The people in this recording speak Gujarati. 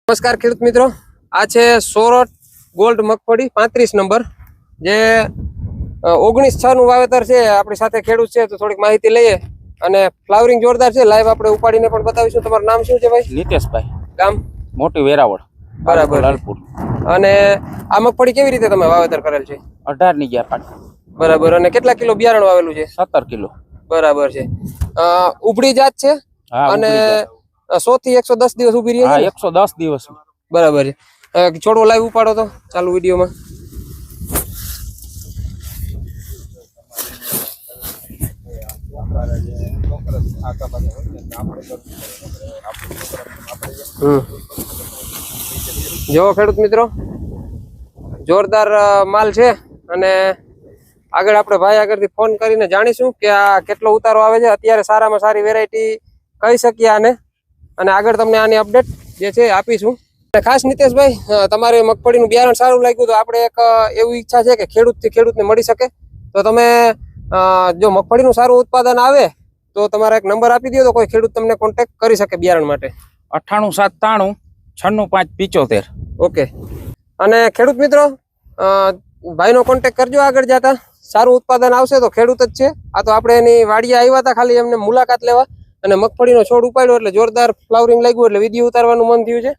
નમસ્કાર ખેડૂત મિત્રો, આ છે સોરઠ ગોલ્ડ મગફળી 35 નંબર જે 19/6 નું વાવેતર છે। આપણી સાથે ખેડૂત છે તો થોડીક માહિતી લઈએ અને ફ્લાવરિંગ જોરદાર છે। લાઈવ આપણે ઉપાડીને પણ બતાવીશું। તમારું નામ શું છે ભાઈ? નીતેશભાઈ, ગામ મોટી વેરાવળ, બરાબર, લાલપુર। અને આ મગફળી કેવી રીતે તમે વાવેતર કરેલ છે? 18 ની ગયા પાટ, બરાબર। અને કેટલા કિલો બિયારણ વાવેલું છે? 17 કિલો, બરાબર છે। ઉભળી જાત છે અને 100 થી 110 દિવસ ઉભી રહી છે? 110 દિવસ, બરાબર છે। છોડવો લાઈવ ઉપાડો તો ચાલુ વિડીયોમાં। જો ખેડૂત મિત્રો, જોરદાર માલ છે અને આગળ આપણે ભાઈ આગળથી ફોન કરીને જાણીશું કે આ કેટલો ઉતારો આવે છે। અત્યારે સારામાં સારી વેરાયટી કહી શકીએ આને, અને આગળ તમને આની અપડેટ જે છે આપીશું। ખાસ નીતેશભાઈ, તમારે મગફળીનું બિયારણ સારું લાગ્યું તો આપણે એક એવી ઈચ્છા છે કે ખેડૂતથી ખેડૂતને મળી શકે, તો તમે જો મગફળીનું સારું ઉત્પાદન આવે તો તમારા એક નંબર આપી દો તો કોઈ ખેડૂત તમને કોન્ટેક્ટ કરી શકે બિયારણ માટે। 98 97 96 5 75। ઓકે। અને ખેડૂત મિત્રો, ભાઈનો કોન્ટેક્ટ કરજો આગળ જતા। સારું ઉત્પાદન આવશે તો ખેડૂત જ છે। આ તો આપણે એની વાડીએ આવ્યા હતા ખાલી એમને મુલાકાત લેવા, અને મગફળીનો છોડ ઉપાડ્યો એટલે જોરદાર ફ્લાવરિંગ લાગ્યું એટલે વિડીયો ઉતારવાનું મન થયું છે।